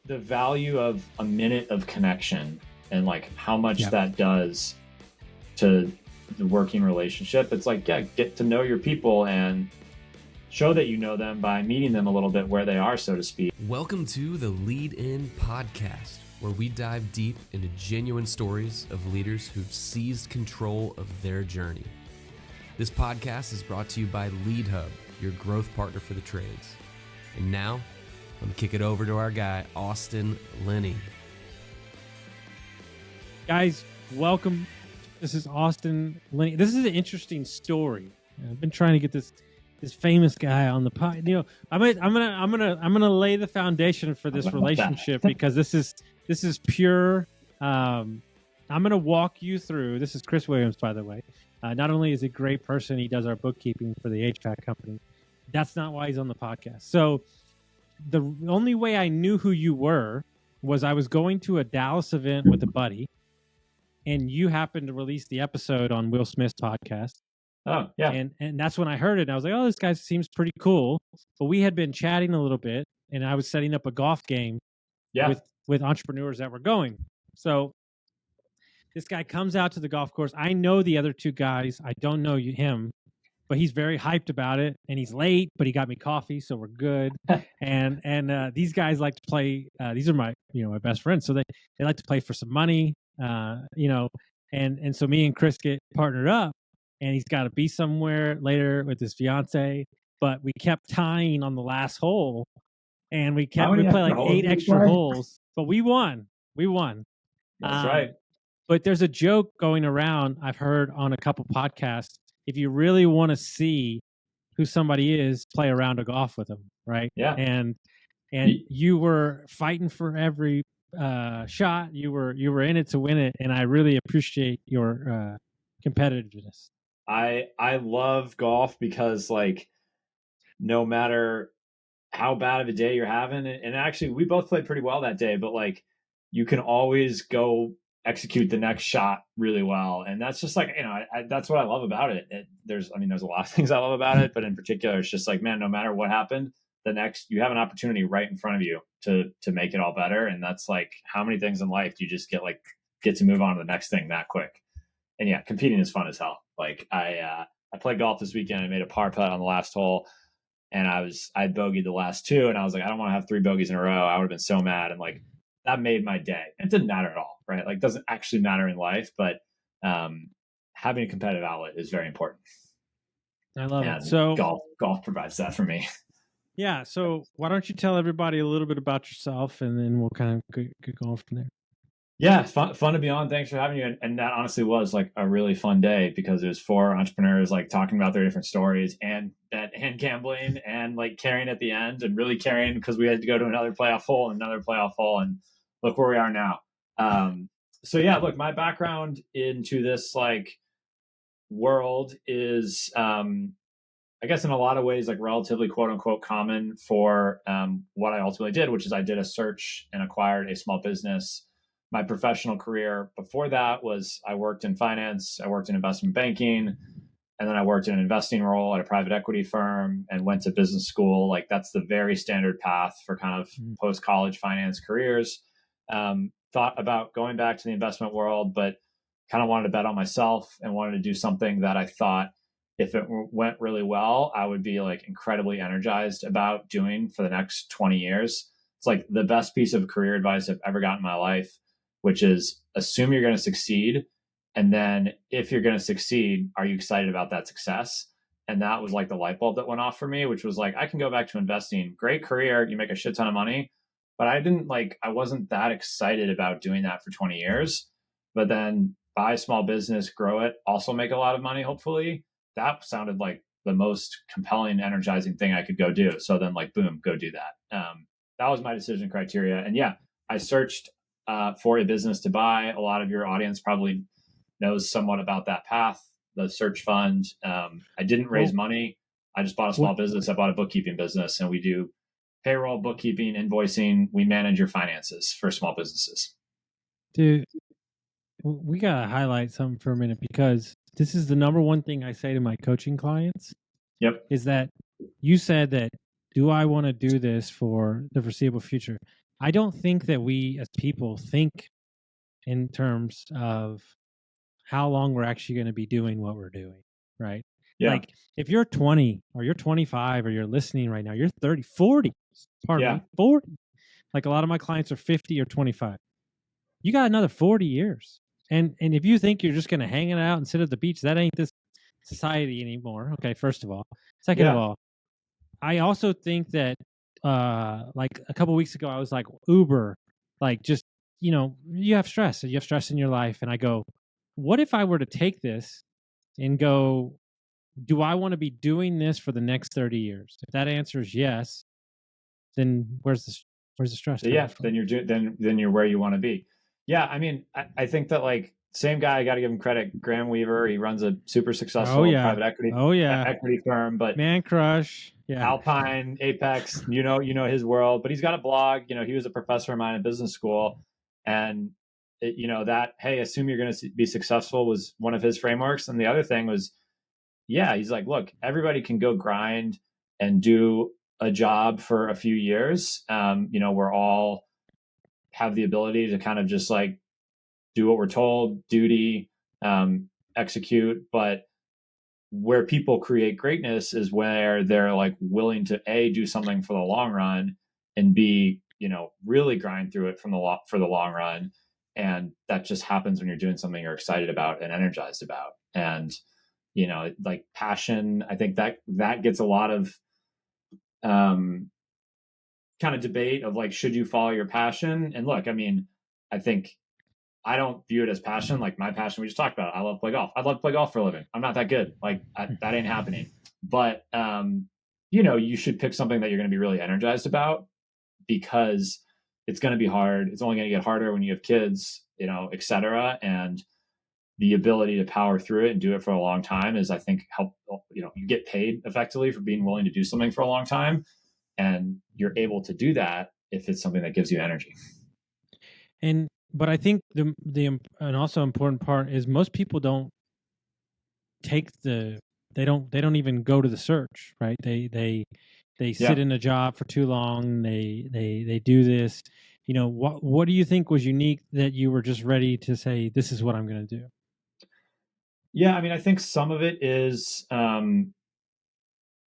the value of a minute of connection and like how much that does to the working relationship. It's like, yeah, get to know your people and show that you know them by meeting them a little bit where they are, so to speak. Welcome to the Lead In Podcast, where we dive deep into genuine stories of leaders who've seized control of their journey. This podcast is brought to you by Lead Hub, your growth partner for the trades. And now, let me kick it over to our guy, Austin Linney. Guys, welcome. This is Austin Linney. This is an interesting story. I've been trying to get this famous guy on the pod. You know, I'm gonna lay the foundation for this relationship because this is pure. I'm gonna walk you through. This is Chris Williams, by the way. Not only is he a great person, he does our bookkeeping for the HVAC company. That's not why he's on the podcast. So the only way I knew who you were was I was going to a Dallas event with a buddy, and you happened to release the episode on Will Smith's podcast. Oh, yeah. And that's when I heard it. And I was like, oh, this guy seems pretty cool. But we had been chatting a little bit, and I was setting up a golf game with entrepreneurs that were going. So this guy comes out to the golf course. I know the other two guys. I don't know him, but he's very hyped about it. And he's late, but he got me coffee, so we're good. and these guys like to play. These are my best friends, so they like to play for some money. And so me and Chris get partnered up. And he's got to be somewhere later with his fiance, but we kept tying on the last hole, and we played like 8 extra holes, but we won. That's right. But there's a joke going around I've heard on a couple podcasts. If you really want to see who somebody is, play a round of golf with them, right? Yeah. And you were fighting for every shot. You were in it to win it, and I really appreciate your competitiveness. I love golf because, like, no matter how bad of a day you're having, and actually we both played pretty well that day, but like you can always go execute the next shot really well. And that's just like, that's what I love about it. There's a lot of things I love about it, but in particular, it's just like, man, no matter what happened, you have an opportunity right in front of you to make it all better. And that's like, how many things in life do you just get to move on to the next thing that quick? And yeah, competing is fun as hell. Like I played golf this weekend. I made a par putt on the last hole, and I bogeyed the last 2, and I was like, I don't want to have 3 bogeys in a row. I would have been so mad, and like that made my day. It didn't matter at all, right? Like, it doesn't actually matter in life, but having a competitive outlet is very important. I love it. So golf provides that for me. Yeah. So why don't you tell everybody a little bit about yourself, and then we'll kind of get going from there. Yeah, fun to be on. Thanks for having me. And that honestly was like a really fun day because it was 4 entrepreneurs like talking about their different stories and gambling and like carrying at the end and really carrying because we had to go to another playoff hole and look where we are now. So yeah, look, my background into this like world is, I guess in a lot of ways, like relatively quote unquote common for what I ultimately did, which is I did a search and acquired a small business. My professional career before that was I worked in finance, I worked in investment banking, and then I worked in an investing role at a private equity firm and went to business school. Like that's the very standard path for kind of post-college finance careers. Thought about going back to the investment world, but kind of wanted to bet on myself and wanted to do something that I thought if it went really well, I would be like incredibly energized about doing for the next 20 years. It's like the best piece of career advice I've ever gotten in my life, which is assume you're going to succeed. And then if you're going to succeed, are you excited about that success? And that was like the light bulb that went off for me, which was like, I can go back to investing. Great career. You make a shit ton of money. But I wasn't that excited about doing that for 20 years. But then buy a small business, grow it, also make a lot of money, hopefully. That sounded like the most compelling, energizing thing I could go do. So then like, boom, go do that. That was my decision criteria. And yeah, I searched for a business to buy. A lot of your audience probably knows somewhat about that path, the search fund. I didn't raise money. I just bought a small business. I bought a bookkeeping business, and we do payroll, bookkeeping, invoicing. We manage your finances for small businesses. Dude, we got to highlight something for a minute because this is the number one thing I say to my coaching clients. Yep. Is that you said that, do I want to do this for the foreseeable future? I don't think that we as people think in terms of how long we're actually going to be doing what we're doing, right? Yeah. Like if you're 20 or you're 25 or you're listening right now, you're 30, 40, pardon Yeah. me, 40. Like a lot of my clients are 50 or 25. You got another 40 years. And if you think you're just going to hang it out and sit at the beach, that ain't this society anymore. Okay, first of all. Second of Yeah. all, I also think that like a couple weeks ago I was like Uber, like just, you have stress. You have stress in your life, and I go, what if I were to take this and go, do I want to be doing this for the next 30 years? If that answer is yes, then where's the stress coming Yeah, from? then you're where you want to be. Yeah, I mean, I think that like same guy, I got to give him credit. Graham Weaver, he runs a super Oh successful yeah. private equity Oh yeah. equity firm, but Man crush. Yeah. Alpine, Apex, his world. But he's got a blog. He was a professor of mine in business school, and that, hey, assume you're going to be successful was one of his frameworks. And the other thing was, yeah, he's like, look, everybody can go grind and do a job for a few years. We're all have the ability to kind of just like do what we're told, duty, execute. But where people create greatness is where they're like willing to do something for the long run, and b, really grind through it for the long run. And that just happens when you're doing something you're excited about and energized about. And like passion, I think that gets a lot of um kind of debate of like, should you follow your passion? And look, I mean, I think I don't view it as passion. Like my passion, we just talked about it. I love to play golf. I'd love to play golf for a living. I'm not that good. Like that ain't happening. But you should pick something that you're going to be really energized about, because it's going to be hard. It's only going to get harder when you have kids, et cetera. And the ability to power through it and do it for a long time is, I think, help. You get paid effectively for being willing to do something for a long time, and you're able to do that if it's something that gives you energy. But I think an also important part is most people don't take they don't even go to the search, right? They sit Yeah. in a job for too long. They do this. What do you think was unique that you were just ready to say, this is what I'm going to do? Yeah, I mean, I think some of it is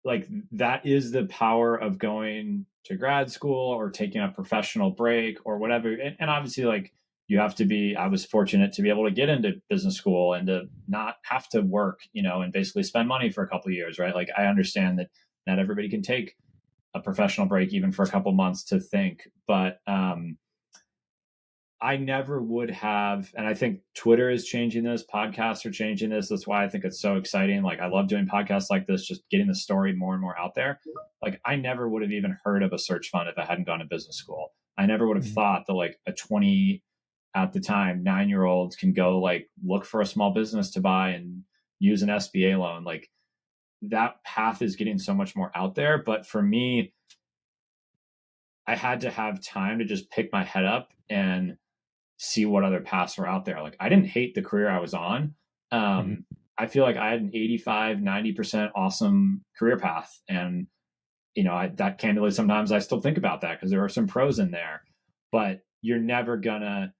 like that is the power of going to grad school or taking a professional break or whatever. And obviously, like, I was fortunate to be able to get into business school and to not have to work, and basically spend money for a couple of years, right? Like, I understand that not everybody can take a professional break even for a couple months to think. But I never would have, and I think Twitter is changing this, podcasts are changing this. That's why I think it's so exciting. Like, I love doing podcasts like this, just getting the story more and more out there. Like, I never would have even heard of a search fund if I hadn't gone to business school. I never would have thought that like a 20 at the time 9-year-olds can go like look for a small business to buy and use an SBA loan. Like, that path is getting so much more out there. But for me, I had to have time to just pick my head up and see what other paths were out there. Like, I didn't hate the career I was on. I feel like I had an 85, 90% awesome career path. And, that candidly, sometimes I still think about that because there are some pros in there, but you're never gonna,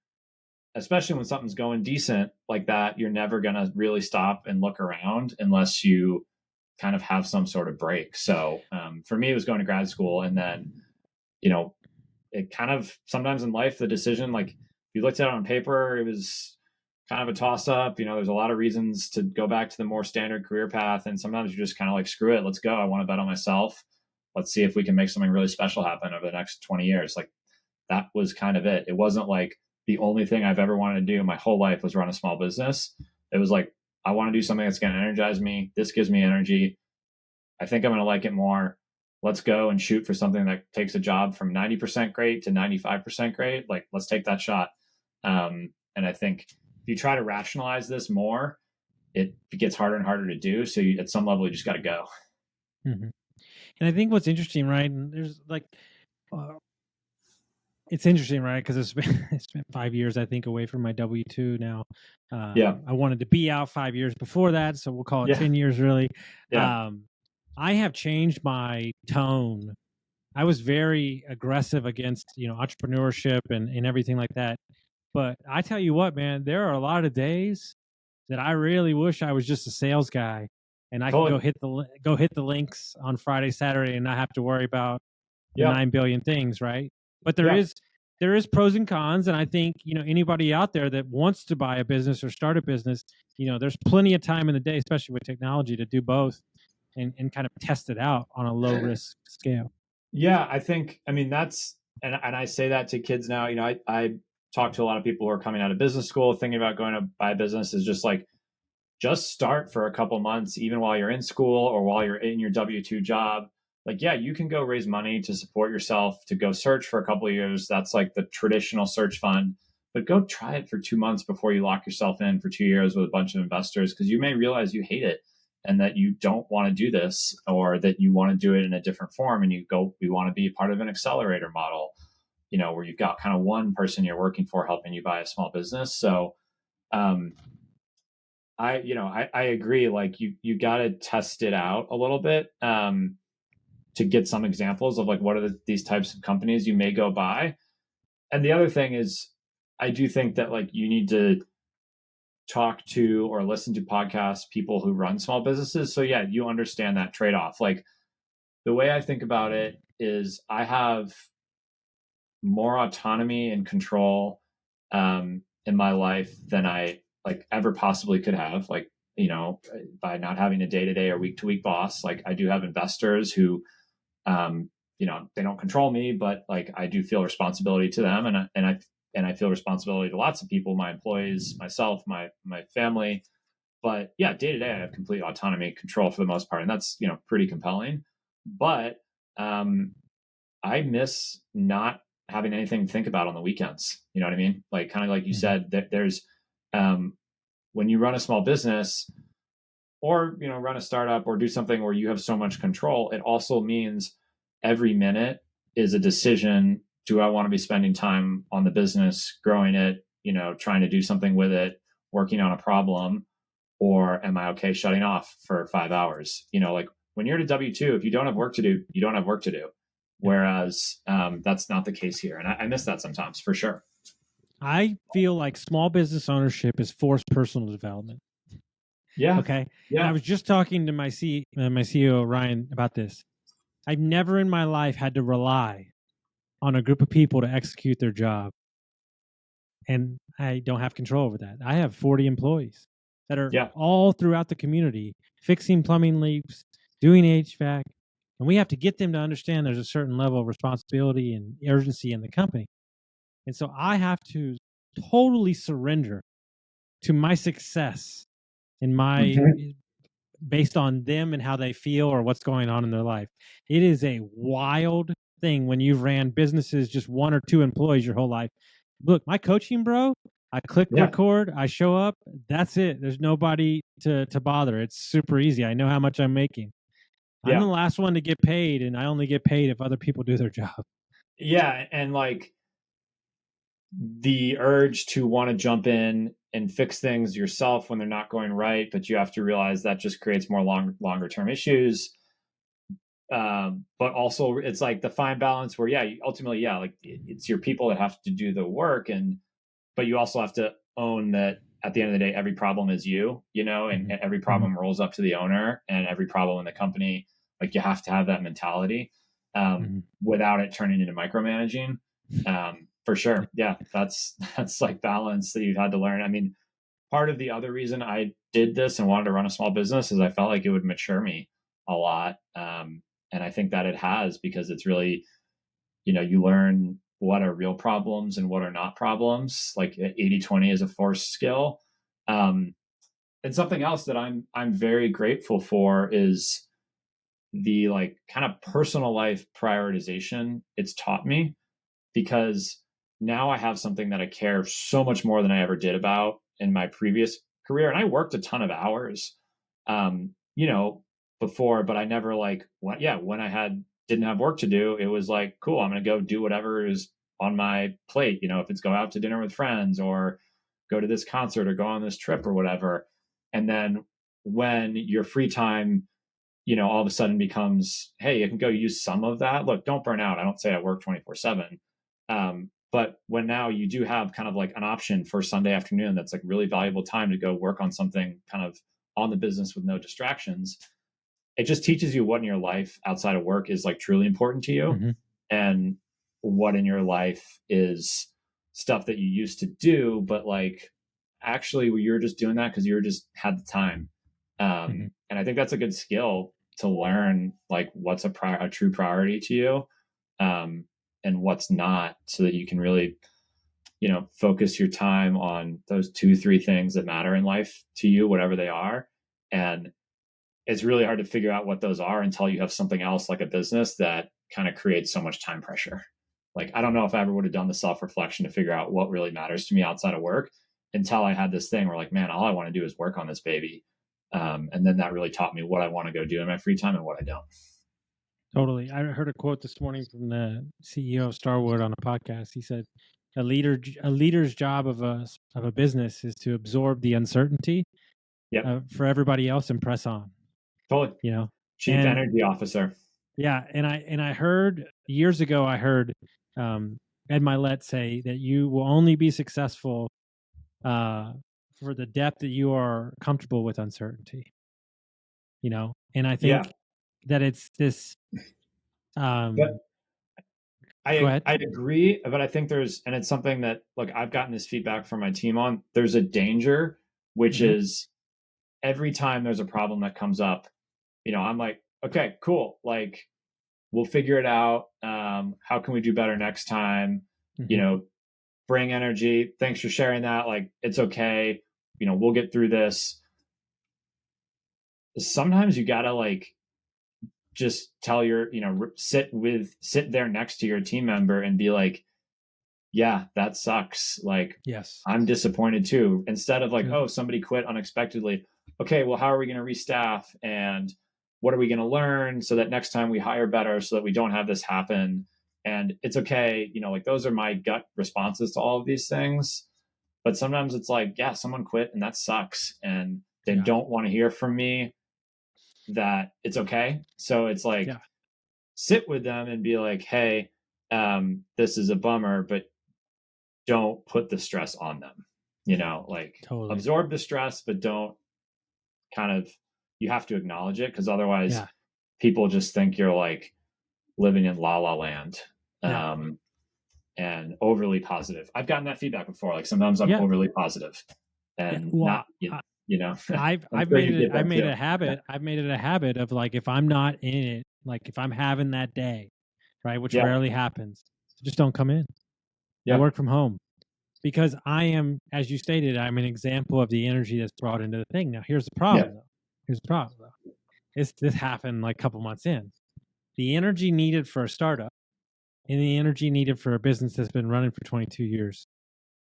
especially when something's going decent like that, you're never gonna really stop and look around unless you kind of have some sort of break. So for me, it was going to grad school. And then, it kind of, sometimes in life, the decision, like, you looked at it on paper, it was kind of a toss up. There's a lot of reasons to go back to the more standard career path. And sometimes you're just kind of like, screw it, let's go. I want to bet on myself. Let's see if we can make something really special happen over the next 20 years. Like, that was kind of it. It wasn't like the only thing I've ever wanted to do my whole life was run a small business. It was like, I want to do something that's going to energize me. This gives me energy. I think I'm going to like it more. Let's go and shoot for something that takes a job from 90% great to 95% great. Like, let's take that shot. And I think if you try to rationalize this more, it gets harder and harder to do. So at some level, you just got to go. And I think what's interesting, right? And there's like, it's interesting, right? Because it's been 5 years, I think, away from my W-2 now. Yeah. I wanted to be out 5 years before that, so we'll call it 10 years, really. Yeah. I have changed my tone I was very aggressive against, entrepreneurship and everything like that. But I tell you what, man, there are a lot of days that I really wish I was just a sales guy and I could Totally. go hit the links on Friday, Saturday, and not have to worry about the Yeah. 9 billion things, right? But Yeah. there is pros and cons, and I think anybody out there that wants to buy a business or start a business, there's plenty of time in the day, especially with technology, to do both and kind of test it out on a low risk scale. Yeah, I mean, and I say that to kids now. I talk to a lot of people who are coming out of business school, thinking about going to buy a business, is just like, just start for a couple months, even while you're in school or while you're in your W-2 job. Like, yeah, you can go raise money to support yourself, to go search for a couple of years. That's like the traditional search fund. But go try it for 2 months before you lock yourself in for 2 years with a bunch of investors, because you may realize you hate it and that you don't want to do this, or that you want to do it in a different form. And we want to be part of an accelerator model, where you've got kind of one person you're working for helping you buy a small business. So, I agree. Like, you got to test it out a little bit, to get some examples of like, what are these types of companies you may go buy. And the other thing is, I do think that like you need to talk to or listen to podcasts, people who run small businesses. So yeah, you understand that trade-off. Like, the way I think about it is, I have more autonomy and control in my life than I like ever possibly could have. Like, by not having a day-to-day or week-to-week boss. Like, I do have investors who, they don't control me, but like, I do feel responsibility to them, and I feel responsibility to lots of people, my employees, myself, my family. But yeah, day to day, I have complete autonomy and control for the most part, and that's pretty compelling. But I miss not having anything to think about on the weekends. You know what I mean? Like, kind of like you said, that there's when you run a small business, or run a startup, or do something where you have so much control, it also means every minute is a decision. Do I want to be spending time on the business, growing it, trying to do something with it, working on a problem, or am I okay shutting off for 5 hours? Like, when you're at a W-2, if you don't have work to do, you don't have work to do. Whereas that's not the case here. And I miss that sometimes, for sure. I feel like small business ownership is forced personal development. Yeah. Okay. Yeah. And I was just talking to my CEO, Ryan, about this. I've never in my life had to rely on a group of people to execute their job. And I don't have control over that. I have 40 employees that are all throughout the community, fixing plumbing leaks, doing HVAC. And we have to get them to understand there's a certain level of responsibility and urgency in the company. And so I have to totally surrender to my success and my based on them and how they feel or what's going on in their life. It is a wild thing when you've ran businesses, just one or two employees your whole life. Look, my coaching, bro, I click record, I show up, that's it. There's nobody to bother. It's super easy. I know how much I'm making. I'm the last one to get paid, and I only get paid if other people do their job. Yeah. And like, the urge to want to jump in and fix things yourself when they're not going right, but you have to realize that just creates more longer term issues. But also, it's like the fine balance where, ultimately, like, it's your people that have to do the work, but you also have to own that at the end of the day, every problem is and every problem rolls up to the owner, and every problem in the company, like, you have to have that mentality without it turning into micromanaging. For sure. Yeah. That's like balance that you've had to learn. I mean, part of the other reason I did this and wanted to run a small business is I felt like it would mature me a lot. And I think that it has, because it's really, you learn what are real problems and what are not problems. Like, 80-20 is a forced skill. And something else that I'm very grateful for is the like kind of personal life prioritization it's taught me, because now I have something that I care so much more than I ever did about in my previous career. And I worked a ton of hours, before, but I never when I didn't have work to do, it was like, cool, I'm going to go do whatever is on my plate. If it's go out to dinner with friends, or go to this concert, or go on this trip, or whatever. And then when your free time, all of a sudden becomes, hey, you can go use some of that. Look, don't burn out. I don't say I work 24/7. But when now you do have kind of like an option for Sunday afternoon, that's like really valuable time to go work on something kind of on the business with no distractions. It just teaches you what in your life outside of work is like truly important to you, Mm-hmm. and what in your life is stuff that you used to do, but like actually you're just doing that because you just had the time. Mm-hmm. And I think that's a good skill to learn, like what's a true priority to you, and what's not, so that you can really, focus your time on those 2, 3 things that matter in life to you, whatever they are. And it's really hard to figure out what those are until you have something else like a business that kind of creates so much time pressure. Like, I don't know if I ever would have done the self-reflection to figure out what really matters to me outside of work until I had this thing where like, man, all I want to do is work on this baby. And then that really taught me what I want to go do in my free time and what I don't. Totally. I heard a quote this morning from the CEO of Starwood on a podcast. He said, "A leader's job of a business is to absorb the uncertainty, Yep. for everybody else and press on." Totally. Chief And energy officer. yeah, and I heard years ago, I heard Ed Milet say that you will only be successful for the depth that you are comfortable with uncertainty. And I think that it's this. But Go I ahead. agree, but I think and it's something that, look, I've gotten this feedback from my team on. There's a danger, which Mhm. is every time there's a problem that comes up, I'm like, okay, cool. Like, we'll figure it out. How can we do better next time? Mhm. Bring energy. Thanks for sharing that. Like, it's okay. We'll get through this. Sometimes you gotta like just tell sit there next to your team member and be like, yeah, that sucks. Like, Yes. I'm disappointed too. Instead of like, Good. oh, somebody quit unexpectedly. Okay, well, how are we going to restaff, and what are we going to learn so that next time we hire better, so that we don't have this happen? And it's okay. Like, those are my gut responses to all of these things. But sometimes it's like, yeah, someone quit and that sucks. And they Yeah. don't want to hear from me that it's okay. So it's like, Yeah. sit with them and be like, hey, this is a bummer, but don't put the stress on them. Like, Totally. absorb the stress, but don't kind of, you have to acknowledge it, because otherwise Yeah. people just think you're like living in la la land. Yeah. And overly positive. I've gotten that feedback before. Like, sometimes I'm Yeah. overly positive and Well, I'm I've sure made you it. get that too. I've made it a habit of, like, if I'm not in it, like if I'm having that day, right, which Yeah. rarely happens, just don't come in. I Yeah. work from home because I am, as you stated, I'm an example of the energy that's brought into the thing. Now, here's the problem, though. This happened like a couple months in. The energy needed for a startup and the energy needed for a business that's been running for 22 years.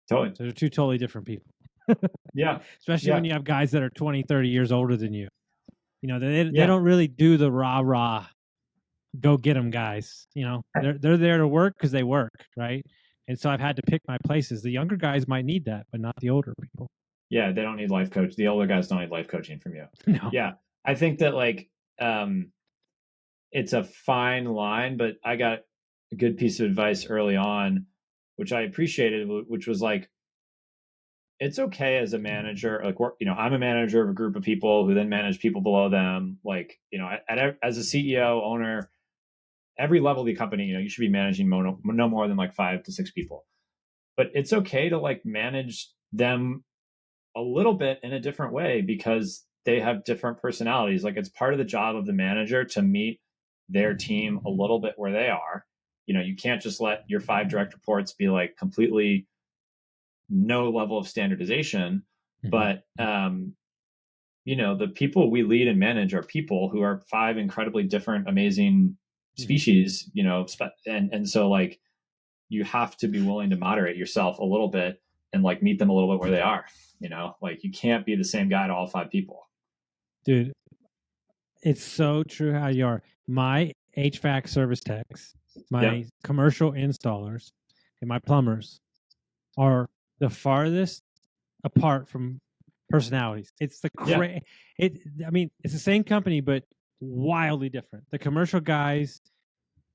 Totally. So they're two totally different people. Yeah. Especially when you have guys that are 20, 30 years older than you. They Yeah. don't really do the rah, go get them guys. They're there to work because they work, right? And so I've had to pick my places. The younger guys might need that, but not the older people. Yeah, they don't need life coach. The older guys don't need life coaching from you. No. Yeah. I think that, like, it's a fine line, but I got a good piece of advice early on, which I appreciated, which was like, it's okay as a manager. Like, I'm a manager of a group of people who then manage people below them. Like, as a CEO, owner, every level of the company, you should be managing no more than like 5 to 6 people. But it's okay to like manage them a little bit in a different way, because they have different personalities. Like, it's part of the job of the manager to meet their team a little bit where they are. You can't just let your 5 direct reports be like completely no level of standardization. Mhm. But the people we lead and manage are people who are 5 incredibly different, amazing species. And so, like, you have to be willing to moderate yourself a little bit and like meet them a little bit where they are. Like, you can't be the same guy to all 5 people. Dude, it's so true how you are. My HVAC service techs, my commercial installers, and my plumbers are the farthest apart from personalities. It's the I mean, it's the same company, but wildly different. The commercial guys,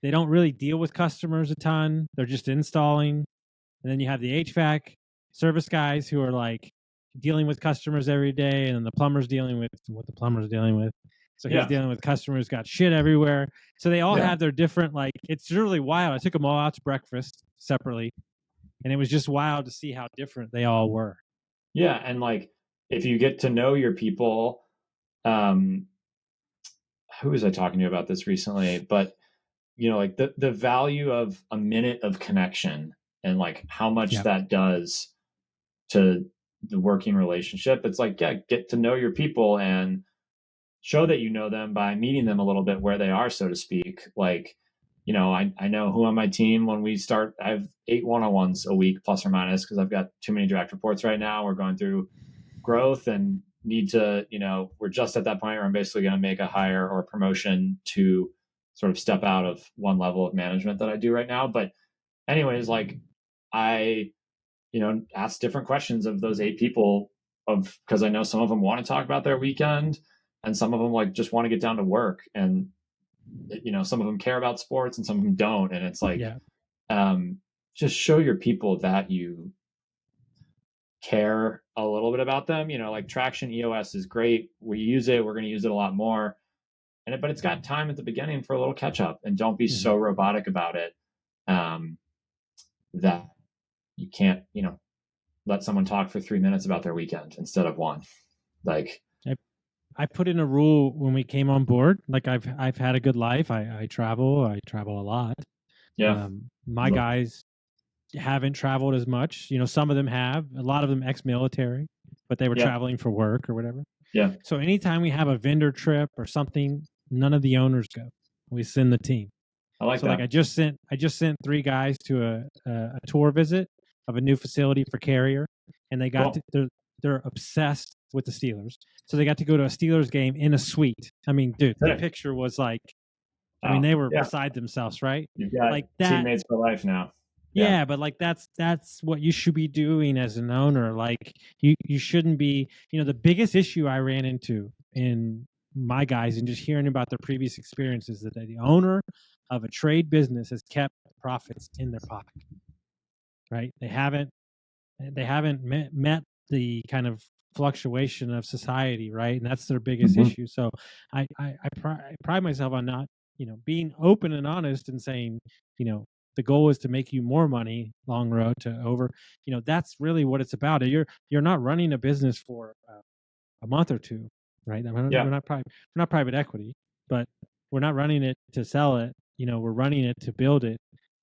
they don't really deal with customers a ton. They're just installing. And then you have the HVAC service guys who are like dealing with customers every day, and then the plumber's dealing with what the plumber's dealing with. So he's Yeah. dealing with customers got shit everywhere. So they all Yeah. have their different, like, it's really wild. I took them all out to breakfast separately, and it was just wild to see how different they all were. Yeah. And like, if you get to know your people, who was I talking to about this recently? But like the value of a minute of connection and like how much that does to the working relationship. It's like, yeah, get to know your people and show that you know them by meeting them a little bit where they are, so to speak. Like, I know who on my team when we start. I have 8 one-on-ones a week, plus or minus, because I've got too many direct reports right now. We're going through growth and need to, we're just at that point where I'm basically going to make a hire or a promotion to sort of step out of one level of management that I do right now. But anyways, like I, ask different questions of those 8 people because I know some of them want to talk about their weekend and some of them like just want to get down to work, and some of them care about sports and some of them don't. And it's like, just show your people that you care a little bit about them. Like Traction EOS is great. We use it. We're going to use it a lot more. But it's got time at the beginning for a little catch up, and don't be so robotic about it that you can't, let someone talk for 3 minutes about their weekend instead of one. Like I put in a rule when we came on board. Like I've had a good life. I travel a lot. Yeah. My guys haven't traveled as much. Some of them have. A lot of them ex-military, but they were traveling for work or whatever. Yeah. So anytime we have a vendor trip or something, none of the owners go. We send the team. I like that. Like I just sent 3 guys to a tour visit of a new facility for Carrier, and they got they're obsessed with the Steelers. So they got to go to a Steelers game in a suite. I mean, dude, the picture was like, I mean, they were beside themselves, right? You've got like that, teammates for life now. Yeah, but like that's what you should be doing as an owner. Like you shouldn't be, the biggest issue I ran into in my guys and just hearing about their previous experiences that the owner of a trade business has kept profits in their pocket. Right? They haven't met the kind of fluctuation of society, right? And that's their biggest issue. So I pride myself on not, being open and honest and saying, the goal is to make you more money long road to over, that's really what it's about. You're not running a business for a month or two, right? We're not private equity, but we're not running it to sell it. We're running it to build it.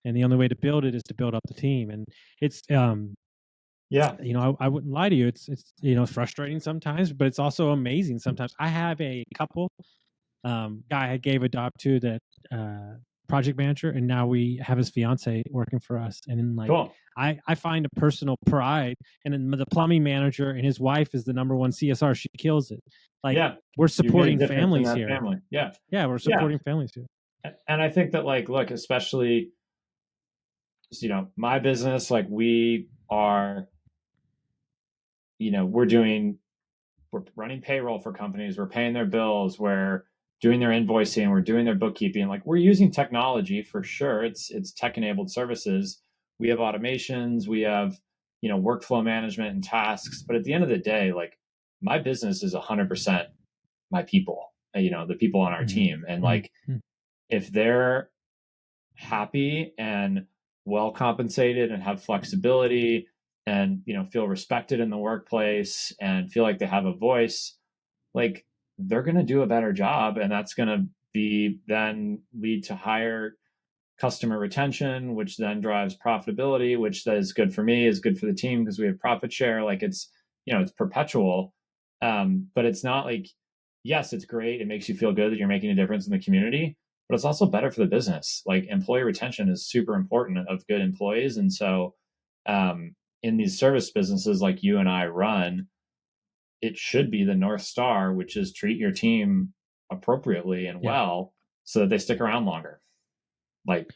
And the only way to build it is to build up the team. And it's, I wouldn't lie to you. It's frustrating sometimes, but it's also amazing sometimes. I have a couple guy I gave a job to that project manager, and now we have his fiance working for us. And then cool. I find a personal pride. And then the plumbing manager and his wife is the #1 CSR. She kills it. Like we're supporting families here. Family. Yeah, we're supporting families here. And I think that look, especially my business, like we are. We're running payroll for companies, we're paying their bills, we're doing their invoicing, we're doing their bookkeeping. Like we're using technology for sure. It's tech-enabled services. We have automations, we have, workflow management and tasks. But at the end of the day, like my business is 100% my people, the people on our team. And like, if they're happy and well compensated and have flexibility and feel respected in the workplace and feel like they have a voice, like they're going to do a better job, and that's going to then lead to higher customer retention, which then drives profitability, which is good for me, is good for the team because we have profit share. Like it's perpetual, but it's not like, yes, it's great, it makes you feel good that you're making a difference in the community, but it's also better for the business. Like employee retention is super important of good employees. And so in these service businesses like you and I run, it should be the North Star, which is treat your team appropriately and well so that they stick around longer. Like,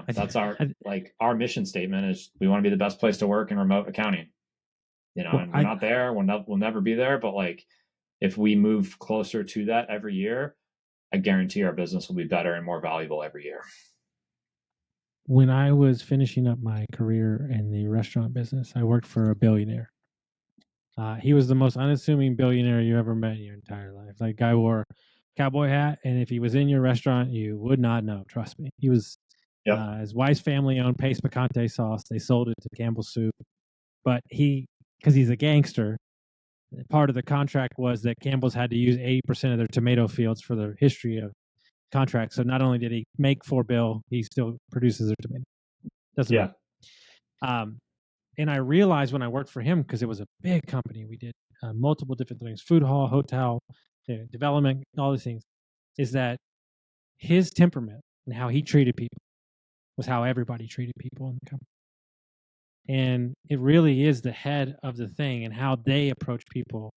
that's our mission statement is we want to be the best place to work in remote accounting, and we're not there. We'll never be there, but like, if we move closer to that every year, I guarantee our business will be better and more valuable every year. When I was finishing up my career in the restaurant business, I worked for a billionaire. He was the most unassuming billionaire you ever met in your entire life. Like, guy wore a cowboy hat, and if he was in your restaurant, you would not know. Trust me. He was Yep. his wife's family owned Pace Picante sauce. They sold it to Campbell's Soup, but because he's a gangster, part of the contract was that Campbell's had to use 80% of their tomato fields for the history of contract. So not only did he make for Bill, he still produces their tomato. Doesn't Yeah. matter. And I realized when I worked for him, because it was a big company, we did multiple different things, food hall, hotel, development, all these things, is that his temperament and how he treated people was how everybody treated people in the company. And it really is the head of the thing and how they approach people.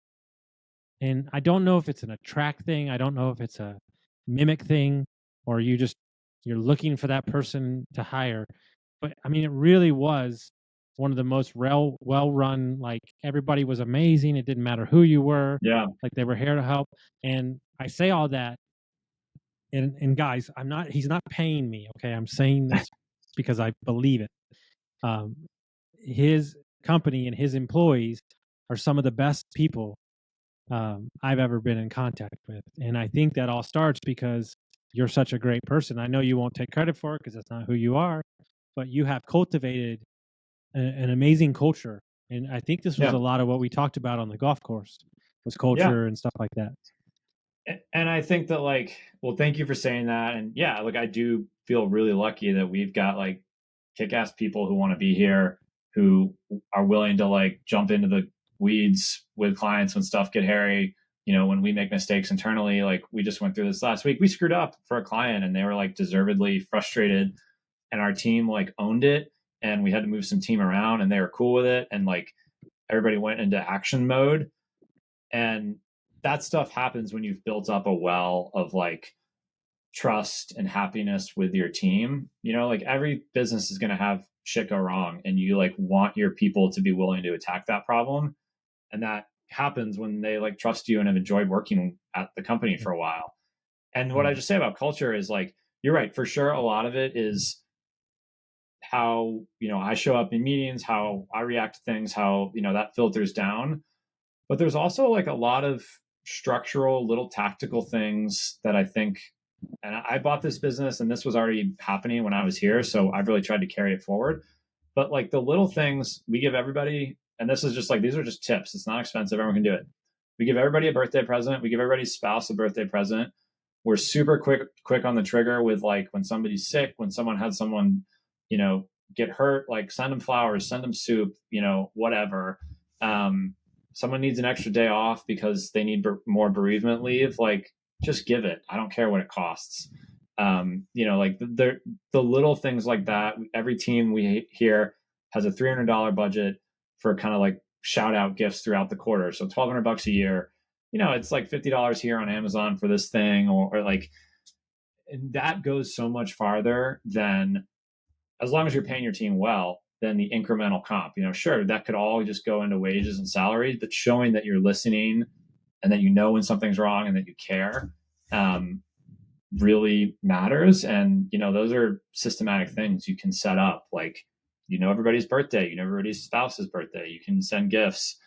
And I don't know if it's an attract thing. I don't know if it's a mimic thing, or you're looking for that person to hire. But I mean, it really was one of the most well run. Like, everybody was amazing. It didn't matter who you were. Yeah. Like, they were here to help. And I say all that, and guys, he's not paying me. Okay, I'm saying this because I believe it. His company and his employees are some of the best people I've ever been in contact with. And I think that all starts because you're such a great person. I know you won't take credit for it because that's not who you are, but you have cultivated an amazing culture. And I think this was a lot of what we talked about on the golf course, was culture and stuff like that. And I think that, like, well, thank you for saying that. And yeah, like, I do feel really lucky that we've got like kick-ass people who want to be here, who are willing to like jump into the weeds with clients when stuff get hairy. When we make mistakes internally, like we just went through this last week, we screwed up for a client and they were like deservedly frustrated, and our team like owned it, and we had to move some team around and they were cool with it. And like everybody went into action mode. And that stuff happens when you've built up a well of like trust and happiness with your team. Like every business is going to have shit go wrong, and you like want your people to be willing to attack that problem. And that happens when they like trust you and have enjoyed working at the company for a while. And what I just say about culture is like, you're right, for sure. A lot of it is how, I show up in meetings, how I react to things, how, that filters down. But there's also like a lot of structural little tactical things that I think, and I bought this business and this was already happening when I was here, so I've really tried to carry it forward. But like the little things we give everybody, and this is just like, these are just tips, it's not expensive, everyone can do it. We give everybody a birthday present, we give everybody's spouse a birthday present. We're super quick on the trigger with like when somebody's sick, when someone had someone get hurt, like send them flowers, send them soup, whatever. Someone needs an extra day off because they need more bereavement leave, like just give it. I don't care what it costs. Like the little things like that. Every team we here has a $300 budget for kind of like shout out gifts throughout the quarter. So $1,200 a year, it's like $50 here on Amazon for this thing, or like, and that goes so much farther than, as long as you're paying your team well, than the incremental comp. Sure, that could all just go into wages and salaries, but showing that you're listening and that when something's wrong and that you care really matters. And those are systematic things you can set up. Like everybody's birthday, everybody's spouse's birthday, you can send gifts.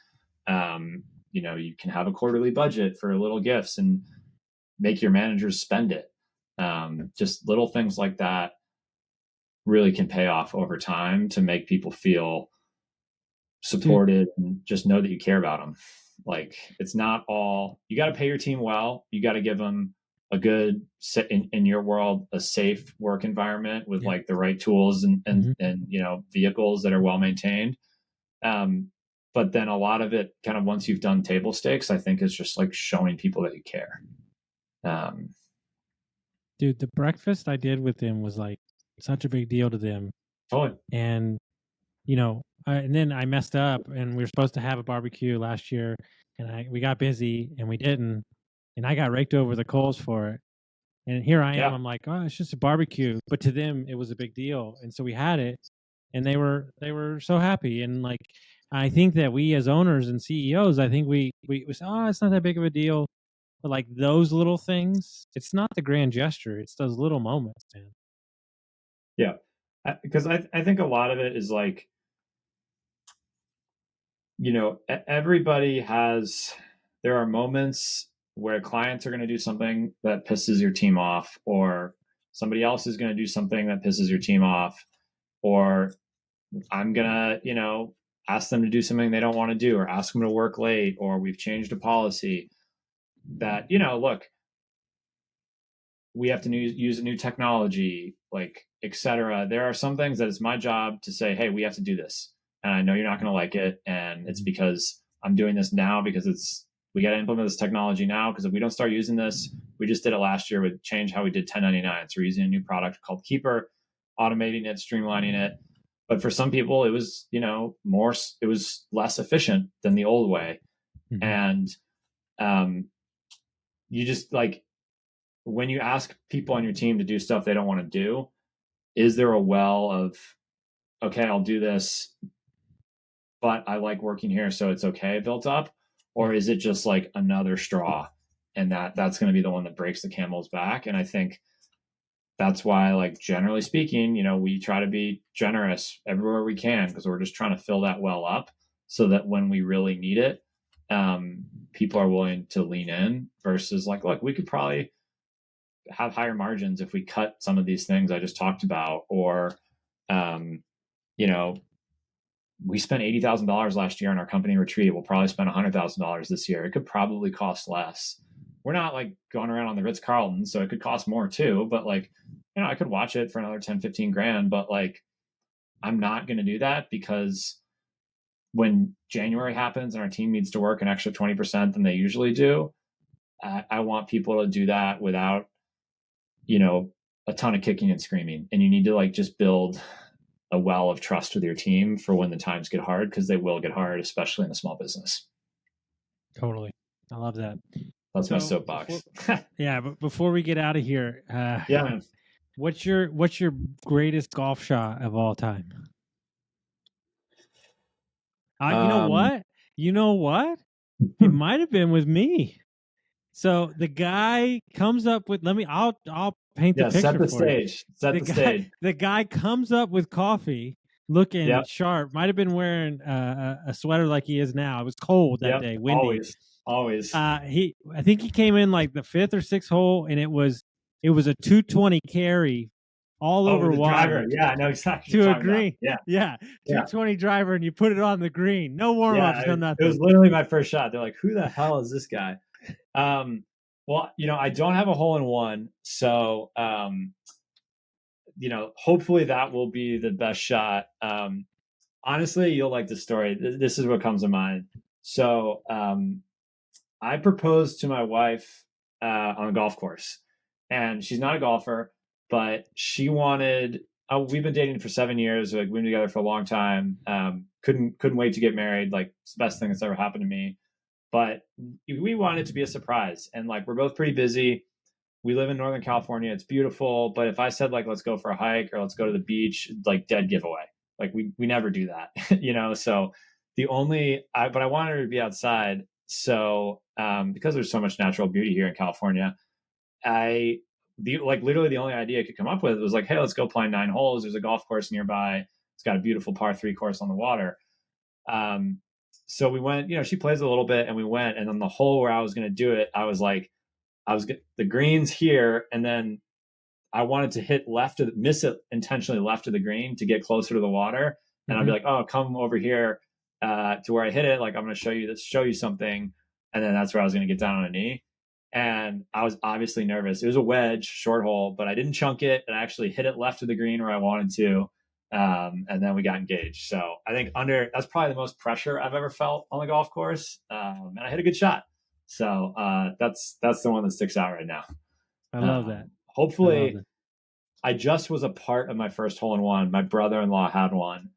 You can have a quarterly budget for little gifts and make your managers spend it. Just little things like that really can pay off over time to make people feel supported and just know that you care about them. Like, it's not all, you got to pay your team well. You got to give them a good, in your world, a safe work environment with like the right tools and vehicles that are well maintained. But then a lot of it kind of, once you've done table stakes, I think is just like showing people that you care. Dude, the breakfast I did with him was like such a big deal to them. Totally. And and then I messed up, and we were supposed to have a barbecue last year, and we got busy and we didn't, and I got raked over the coals for it. And here I am, I'm like, oh, it's just a barbecue, but to them it was a big deal. And so we had it, and they were so happy. And like, I think that we as owners and CEOs, I think we say, oh, it's not that big of a deal. But like those little things, it's not the grand gesture. It's those little moments, man. Yeah. Because I think a lot of it is like, everybody has, there are moments where clients are going to do something that pisses your team off, or somebody else is going to do something that pisses your team off, or I'm going to, ask them to do something they don't want to do, or ask them to work late, or we've changed a policy that, look, we have to use a new technology, like, etc. There are some things that it's my job to say, hey, we have to do this. And I know you're not going to like it. And it's because I'm doing this now because we got to implement this technology now. Because if we don't start using this, we just did it last year with change how we did 1099. So we're using a new product called Keeper, automating it, streamlining it. But for some people, it was, it was less efficient than the old way. And you just like, when you ask people on your team to do stuff they don't want to do, is there a well of, okay, I'll do this, but I like working here, so it's okay built up? Or is it just like another straw? And that's going to be the one that breaks the camel's back. And I think that's why, like, generally speaking, we try to be generous everywhere we can, because we're just trying to fill that well up so that when we really need it, people are willing to lean in, versus like, look, we could probably have higher margins if we cut some of these things I just talked about, or we spent $80,000 last year on our company retreat. We'll probably spend $100,000 this year. It could probably cost less. We're not like going around on the Ritz-Carlton, so it could cost more too. But like, I could watch it for another 10, 15 grand. But like, I'm not going to do that, because when January happens and our team needs to work an extra 20% than they usually do, I want people to do that without, a ton of kicking and screaming. And you need to like just build a well of trust with your team for when the times get hard, because they will get hard, especially in a small business. Totally. I love that. That's my soapbox. Yeah, but before we get out of here, yeah, man. What's your greatest golf shot of all time? You know what? It might have been with me. So the guy comes up with, I'll paint the picture set the for you. stage. Set the stage. The guy comes up with coffee, looking sharp. Might have been wearing a sweater like he is now. It was cold that day, windy. Always. I think he came in like the 5th or 6th hole, and it was a 220 carry all over water. Driver. Yeah, I know exactly. To a green. About. Yeah. 220 driver, and you put it on the green. No warm ups, no nothing. It was literally my first shot. They're like, "Who the hell is this guy?" Well, I don't have a hole in one, so hopefully that will be the best shot. Honestly, you'll like the story. This is what comes to mind. So, I proposed to my wife on a golf course, and she's not a golfer, but she wanted. We've been dating for 7 years. Like, we've been together for a long time. Couldn't wait to get married. Like, it's the best thing that's ever happened to me. But we wanted it to be a surprise. And like, we're both pretty busy. We live in Northern California. It's beautiful. But if I said like, let's go for a hike or let's go to the beach, like, dead giveaway. Like, we never do that, So but I wanted her to be outside. So because there's so much natural beauty here in California, literally the only idea I could come up with was like, hey, let's go play 9 holes. There's a golf course nearby. It's got a beautiful par 3 course on the water. So we went, she plays a little bit, and we went, and then the hole where I was going to do it, I was like, the green's here. And then I wanted to hit miss it intentionally left of the green to get closer to the water. And I'd be like, oh, come over here to where I hit it. Like, I'm going to show you something. And then that's where I was going to get down on a knee. And I was obviously nervous. It was a wedge, short hole, but I didn't chunk it. And I actually hit it left of the green where I wanted to. And then we got engaged. So I think that's probably the most pressure I've ever felt on the golf course. And I hit a good shot. So that's the one that sticks out right now. I love that. Hopefully, I just was a part of my first hole in one. My brother-in-law had one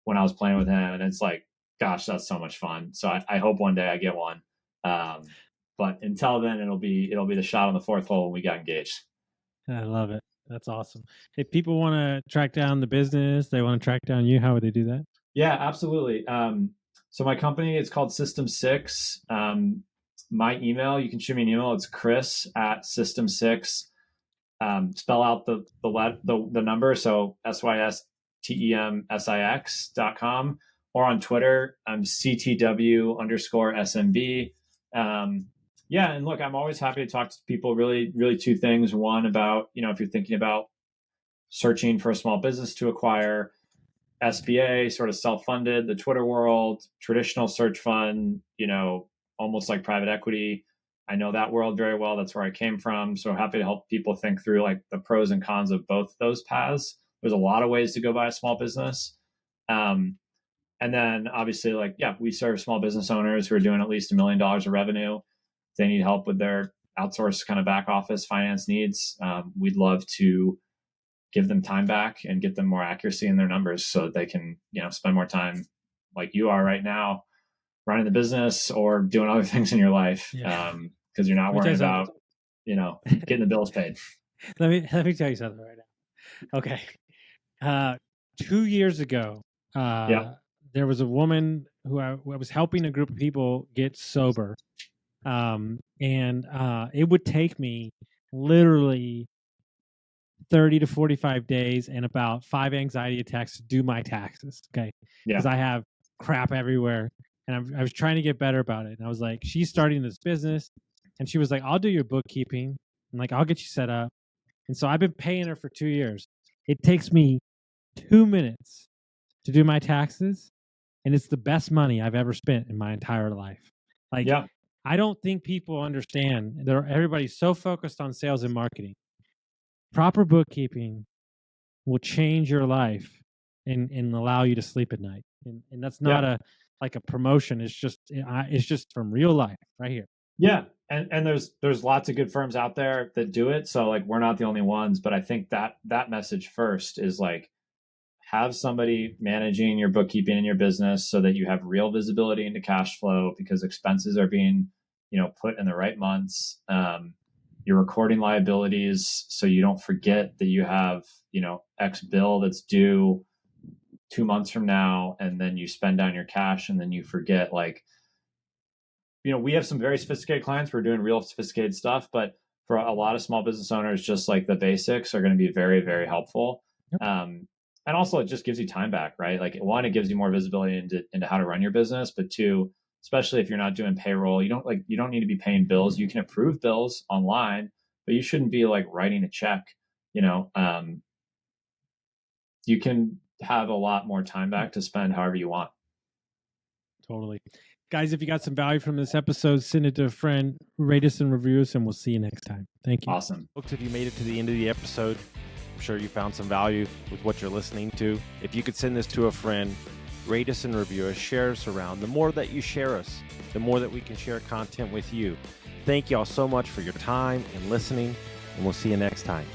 when I was playing with him, and it's like, gosh, that's so much fun. So I hope one day I get one. But until then, it'll be the shot on the 4th hole when we got engaged. I love it. That's awesome. If people want to track down the business, they want to track down you, how would they do that? Yeah, absolutely. So my company, it's called System 6. My email, you can shoot me an email. It's Chris@System6. Spell out the number. So SYSTEMSIX.com, or on Twitter, I'm CTW_SMB. Yeah. And look, I'm always happy to talk to people. Really, really two things. One, about, if you're thinking about searching for a small business to acquire, SBA, sort of self-funded, the Twitter world, traditional search fund, almost like private equity. I know that world very well. That's where I came from. So happy to help people think through like the pros and cons of both those paths. There's a lot of ways to go buy a small business. And then obviously, we serve small business owners who are doing at least $1 million of revenue. If they need help with their outsourced kind of back office finance needs, we'd love to give them time back and get them more accuracy in their numbers so that they can, spend more time like you are right now, running the business or doing other things in your life. Because you're not worrying about, getting the bills paid. Let me tell you something right now. Okay. 2 years ago, there was a woman who I was helping a group of people get sober. And it would take me literally 30 to 45 days and about 5 anxiety attacks to do my taxes. Okay. Because I have crap everywhere. And I was trying to get better about it. And I was like, she's starting this business. And she was like, I'll do your bookkeeping. And I'll get you set up. And so I've been paying her for 2 years. It takes me 2 minutes to do my taxes. And it's the best money I've ever spent in my entire life. I don't think people understand. Everybody's so focused on sales and marketing. Proper bookkeeping will change your life and allow you to sleep at night. And that's not a promotion. It's just from real life right here. Yeah. And there's lots of good firms out there that do it. So we're not the only ones, but I think that message first is have somebody managing your bookkeeping in your business so that you have real visibility into cash flow, because expenses are being, put in the right months. You're recording liabilities so you don't forget that you have, X bill that's due 2 months from now, and then you spend down your cash and then you forget. We have some very sophisticated clients. We're doing real sophisticated stuff, but for a lot of small business owners, just like the basics are going to be very, very helpful. And also it just gives you time back, right? One, it gives you more visibility into how to run your business, but two, especially if you're not doing payroll, you don't need to be paying bills. You can approve bills online, but you shouldn't be writing a check. You can have a lot more time back to spend however you want. Totally. Guys, if you got some value from this episode, send it to a friend, rate us and review us, and we'll see you next time. Thank you. Awesome. Folks, if you made it to the end of the episode, I'm sure you found some value with what you're listening to. If you could send this to a friend, rate us and review us, share us around. The more that you share us, the more that we can share content with you. Thank you all so much for your time and listening, and we'll see you next time.